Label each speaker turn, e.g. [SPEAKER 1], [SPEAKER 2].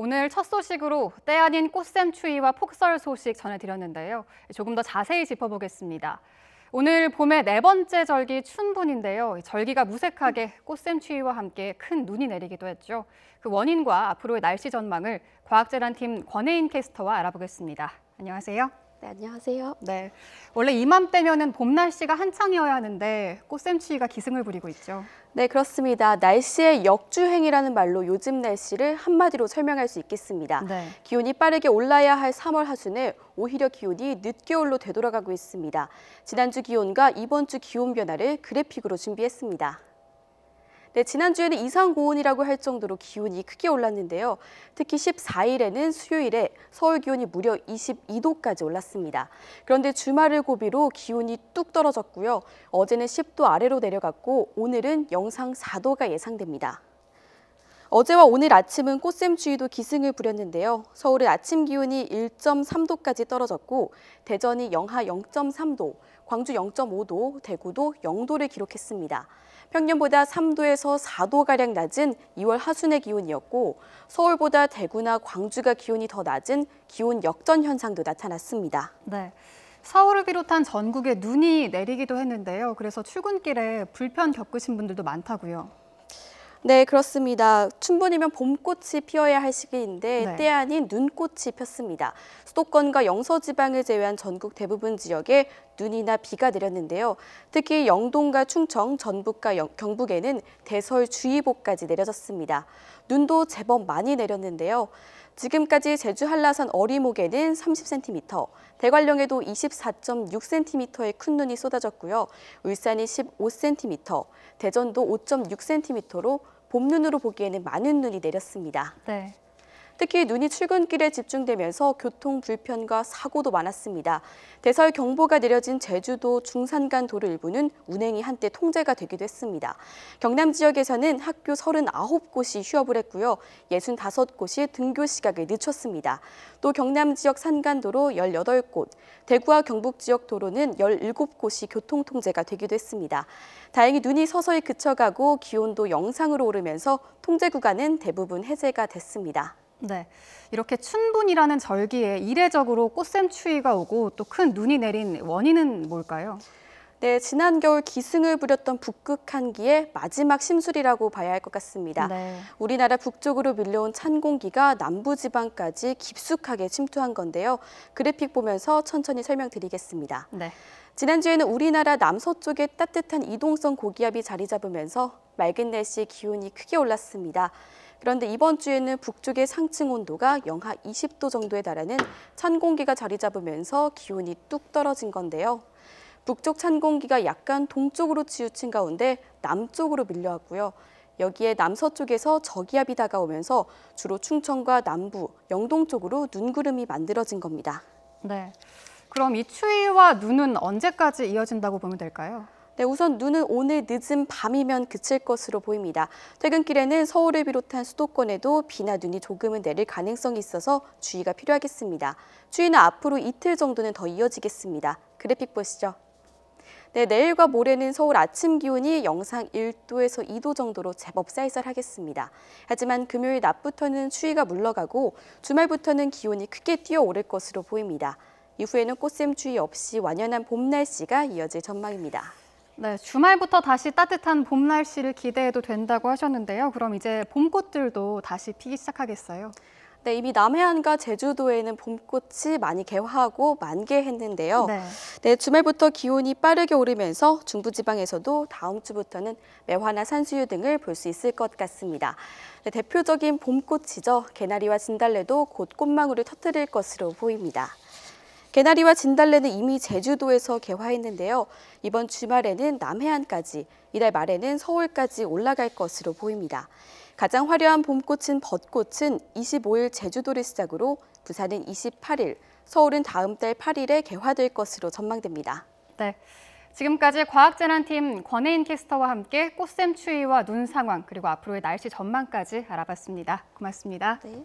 [SPEAKER 1] 오늘 첫 소식으로 때 아닌 꽃샘 추위와 폭설 소식 전해드렸는데요. 조금 더 자세히 짚어보겠습니다. 오늘 봄의 네 번째 절기 춘분인데요. 절기가 무색하게 꽃샘 추위와 함께 큰 눈이 내리기도 했죠. 그 원인과 앞으로의 날씨 전망을 과학재난팀 권혜인 캐스터와 알아보겠습니다. 안녕하세요.
[SPEAKER 2] 네, 안녕하세요.
[SPEAKER 1] 네, 원래 이맘때면은 봄 날씨가 한창이어야 하는데 꽃샘 추위가 기승을 부리고 있죠.
[SPEAKER 2] 네, 그렇습니다. 날씨의 역주행이라는 말로 요즘 날씨를 한마디로 설명할 수 있겠습니다.
[SPEAKER 1] 네.
[SPEAKER 2] 기온이 빠르게 올라야 할 3월 하순에 오히려 기온이 늦겨울로 되돌아가고 있습니다. 지난주 기온과 이번 주 기온 변화를 그래픽으로 준비했습니다. 네, 지난주에는 이상 고온이라고 할 정도로 기온이 크게 올랐는데요. 특히 14일에는 수요일에 서울 기온이 무려 22도까지 올랐습니다. 그런데 주말을 고비로 기온이 뚝 떨어졌고요. 어제는 10도 아래로 내려갔고 오늘은 영상 4도가 예상됩니다. 어제와 오늘 아침은 꽃샘 추위도 기승을 부렸는데요. 서울의 아침 기온이 1.3도까지 떨어졌고 대전이 영하 0.3도, 광주 0.5도, 대구도 0도를 기록했습니다. 평년보다 3도에서 4도가량 낮은 2월 하순의 기온이었고 서울보다 대구나 광주가 기온이 더 낮은 기온 역전 현상도 나타났습니다.
[SPEAKER 1] 네. 서울을 비롯한 전국에 눈이 내리기도 했는데요. 그래서 출근길에 불편 겪으신 분들도 많다고요.
[SPEAKER 2] 네, 그렇습니다. 춘분이면 봄꽃이 피어야 할 시기인데
[SPEAKER 1] 네.
[SPEAKER 2] 때 아닌 눈꽃이 폈습니다. 수도권과 영서지방을 제외한 전국 대부분 지역에 눈이나 비가 내렸는데요. 특히 영동과 충청, 전북과 경북에는 대설주의보까지 내려졌습니다. 눈도 제법 많이 내렸는데요. 지금까지 제주 한라산 어리목에는 30cm, 대관령에도 24.6cm의 큰 눈이 쏟아졌고요. 울산이 15cm, 대전도 5.6cm로 봄눈으로 보기에는 많은 눈이 내렸습니다.
[SPEAKER 1] 네.
[SPEAKER 2] 특히 눈이 출근길에 집중되면서 교통 불편과 사고도 많았습니다. 대설 경보가 내려진 제주도 중산간 도로 일부는 운행이 한때 통제가 되기도 했습니다. 경남 지역에서는 학교 39곳이 휴업을 했고요. 65곳이 등교 시각을 늦췄습니다. 또 경남 지역 산간도로 18곳, 대구와 경북 지역 도로는 17곳이 교통 통제가 되기도 했습니다. 다행히 눈이 서서히 그쳐가고 기온도 영상으로 오르면서 통제 구간은 대부분 해제가 됐습니다.
[SPEAKER 1] 네, 이렇게 춘분이라는 절기에 이례적으로 꽃샘 추위가 오고 또 큰 눈이 내린 원인은 뭘까요?
[SPEAKER 2] 네, 지난 겨울 기승을 부렸던 북극 한기의 마지막 심술이라고 봐야 할 것 같습니다.
[SPEAKER 1] 네.
[SPEAKER 2] 우리나라 북쪽으로 밀려온 찬 공기가 남부지방까지 깊숙하게 침투한 건데요. 그래픽 보면서 천천히 설명드리겠습니다.
[SPEAKER 1] 네.
[SPEAKER 2] 지난주에는 우리나라 남서쪽에 따뜻한 이동성 고기압이 자리 잡으면서 맑은 날씨에 기온이 크게 올랐습니다. 그런데 이번 주에는 북쪽의 상층 온도가 영하 20도 정도에 달하는 찬 공기가 자리 잡으면서 기온이 뚝 떨어진 건데요. 북쪽 찬 공기가 약간 동쪽으로 치우친 가운데 남쪽으로 밀려왔고요. 여기에 남서쪽에서 저기압이 다가오면서 주로 충청과 남부, 영동 쪽으로 눈구름이 만들어진 겁니다.
[SPEAKER 1] 네. 그럼 이 추위와 눈은 언제까지 이어진다고 보면 될까요?
[SPEAKER 2] 네, 우선 눈은 오늘 늦은 밤이면 그칠 것으로 보입니다. 퇴근길에는 서울을 비롯한 수도권에도 비나 눈이 조금은 내릴 가능성이 있어서 주의가 필요하겠습니다. 추위는 앞으로 이틀 정도는 더 이어지겠습니다. 그래픽 보시죠. 네, 내일과 모레는 서울 아침 기온이 영상 1도에서 2도 정도로 제법 쌀쌀하겠습니다. 하지만 금요일 낮부터는 추위가 물러가고 주말부터는 기온이 크게 뛰어오를 것으로 보입니다. 이후에는 꽃샘 추위 없이 완연한 봄 날씨가 이어질 전망입니다.
[SPEAKER 1] 네, 주말부터 다시 따뜻한 봄 날씨를 기대해도 된다고 하셨는데요. 그럼 이제 봄꽃들도 다시 피기 시작하겠어요?
[SPEAKER 2] 네, 이미 남해안과 제주도에는 봄꽃이 많이 개화하고 만개했는데요. 네, 주말부터 기온이 빠르게 오르면서 중부지방에서도 다음 주부터는 매화나 산수유 등을 볼 수 있을 것 같습니다. 네, 대표적인 봄꽃이죠. 개나리와 진달래도 곧 꽃망울을 터뜨릴 것으로 보입니다. 개나리와 진달래는 이미 제주도에서 개화했는데요. 이번 주말에는 남해안까지, 이달 말에는 서울까지 올라갈 것으로 보입니다. 가장 화려한 봄꽃인 벚꽃은 25일 제주도를 시작으로 부산은 28일, 서울은 다음 달 8일에 개화될 것으로 전망됩니다.
[SPEAKER 1] 네, 지금까지 과학재난팀 권혜인 캐스터와 함께 꽃샘 추위와 눈 상황 그리고 앞으로의 날씨 전망까지 알아봤습니다. 고맙습니다.
[SPEAKER 2] 네.